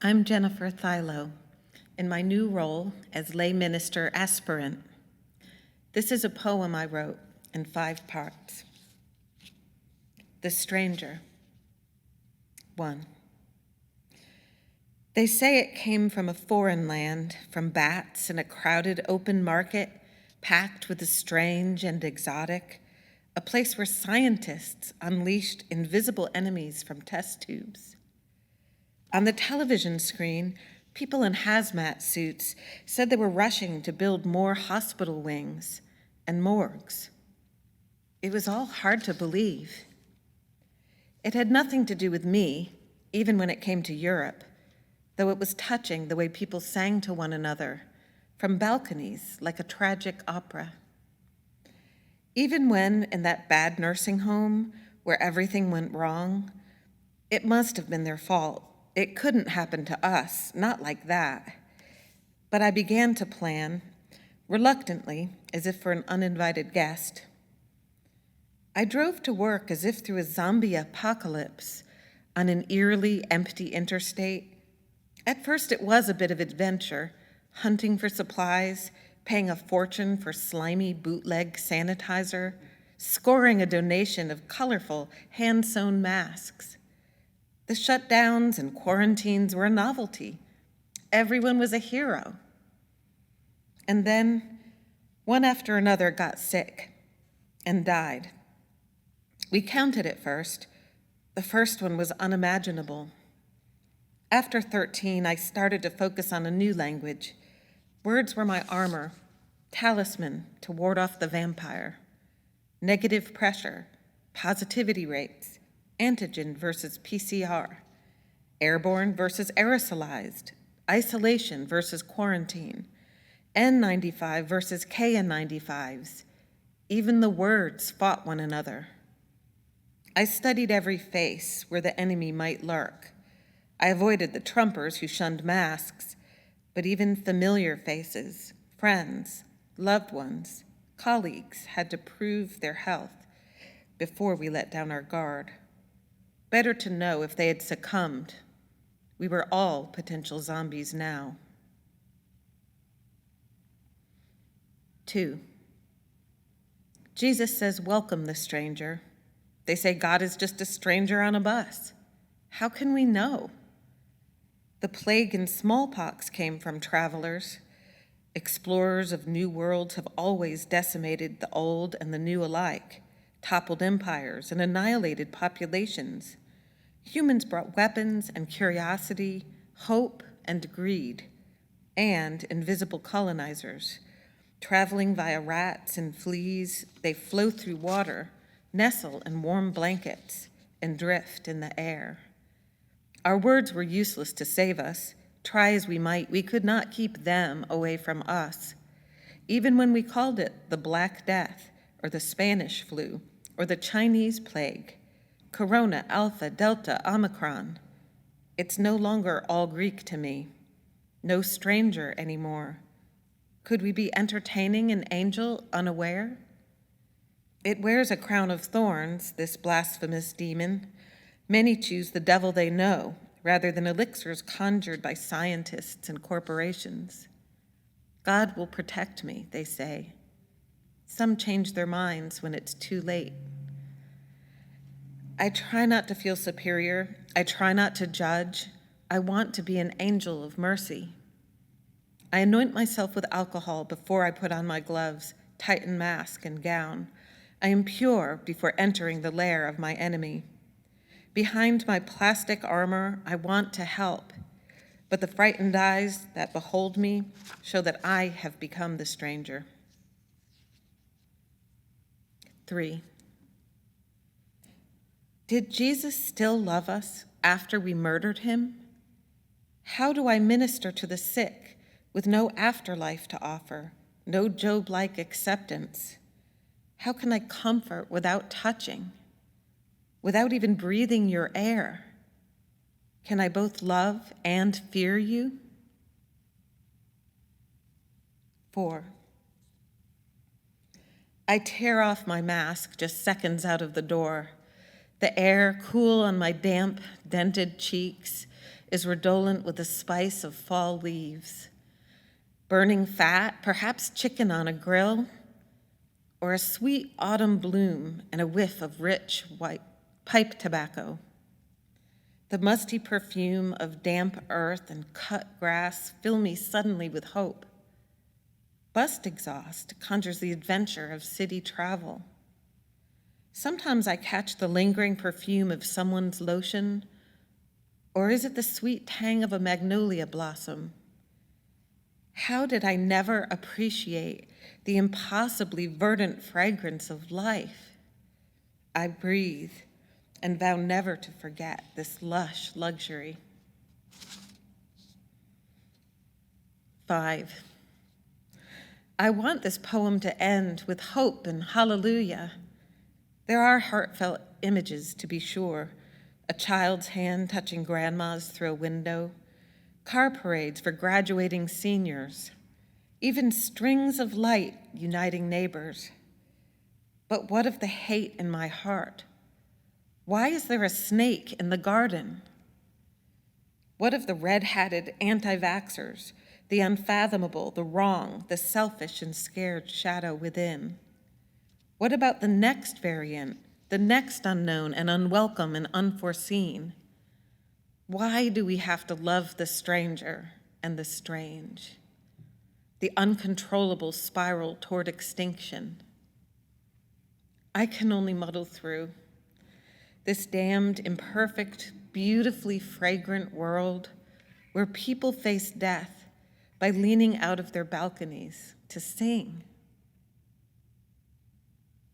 I'm Jennifer Thilo, in my new role as Lay Minister aspirant. This is a poem I wrote in 5 parts. The Stranger. 1. They say it came from a foreign land, from bats in a crowded open market, packed with the strange and exotic, a place where scientists unleashed invisible enemies from test tubes. On the television screen, people in hazmat suits said they were rushing to build more hospital wings and morgues. It was all hard to believe. It had nothing to do with me, even when it came to Europe, though it was touching the way people sang to one another from balconies like a tragic opera. Even when, in that bad nursing home where everything went wrong, it must have been their fault. It couldn't happen to us, not like that. But I began to plan, reluctantly, as if for an uninvited guest. I drove to work as if through a zombie apocalypse on an eerily empty interstate. At first it was a bit of adventure, hunting for supplies, paying a fortune for slimy bootleg sanitizer, scoring a donation of colorful hand-sewn masks. The shutdowns and quarantines were a novelty. Everyone was a hero. And then, one after another got sick and died. We counted at first. The first one was unimaginable. After 13, I started to focus on a new language. Words were my armor, talisman to ward off the vampire. Negative pressure, positivity rates, antigen versus PCR, airborne versus aerosolized, isolation versus quarantine, N95 versus KN95s. Even the words fought one another. I studied every face where the enemy might lurk. I avoided the Trumpers who shunned masks, but even familiar faces, friends, loved ones, colleagues had to prove their health before we let down our guard. Better to know if they had succumbed. We were all potential zombies now. 2. Jesus says, welcome the stranger. They say God is just a stranger on a bus. How can we know? The plague and smallpox came from travelers. Explorers of new worlds have always decimated the old and the new alike, toppled empires and annihilated populations. Humans brought weapons and curiosity, hope and greed, and invisible colonizers. Traveling via rats and fleas, they flow through water, nestle in warm blankets, and drift in the air. Our words were useless to save us. Try as we might, we could not keep them away from us. Even when we called it the Black Death, or the Spanish flu, or the Chinese plague, Corona, Alpha, Delta, Omicron. It's no longer all Greek to me, no stranger anymore. Could we be entertaining an angel unaware? It wears a crown of thorns, this blasphemous demon. Many choose the devil they know, rather than elixirs conjured by scientists and corporations. God will protect me, they say. Some change their minds when it's too late. I try not to feel superior. I try not to judge. I want to be an angel of mercy. I anoint myself with alcohol before I put on my gloves, tighten mask and gown. I am pure before entering the lair of my enemy. Behind my plastic armor, I want to help, but the frightened eyes that behold me show that I have become the stranger. 3. Did Jesus still love us after we murdered him? How do I minister to the sick with no afterlife to offer, no Job-like acceptance? How can I comfort without touching, without even breathing your air? Can I both love and fear you? 4. I tear off my mask just seconds out of the door. The air, cool on my damp, dented cheeks, is redolent with the spice of fall leaves. Burning fat, perhaps chicken on a grill, or a sweet autumn bloom and a whiff of rich white pipe tobacco. The musty perfume of damp earth and cut grass fill me suddenly with hope. Bust exhaust conjures the adventure of city travel. Sometimes I catch the lingering perfume of someone's lotion, or is it the sweet tang of a magnolia blossom? How did I never appreciate the impossibly verdant fragrance of life? I breathe and vow never to forget this lush luxury. 5. I want this poem to end with hope and hallelujah. There are heartfelt images, to be sure, a child's hand touching grandma's through a window, car parades for graduating seniors, even strings of light uniting neighbors. But what of the hate in my heart? Why is there a snake in the garden? What of the red-hatted anti-vaxxers, the unfathomable, the wrong, the selfish and scared shadow within? What about the next variant, the next unknown and unwelcome and unforeseen? Why do we have to love the stranger and the strange? The uncontrollable spiral toward extinction. I can only muddle through. This damned, imperfect, beautifully fragrant world where people face death by leaning out of their balconies to sing.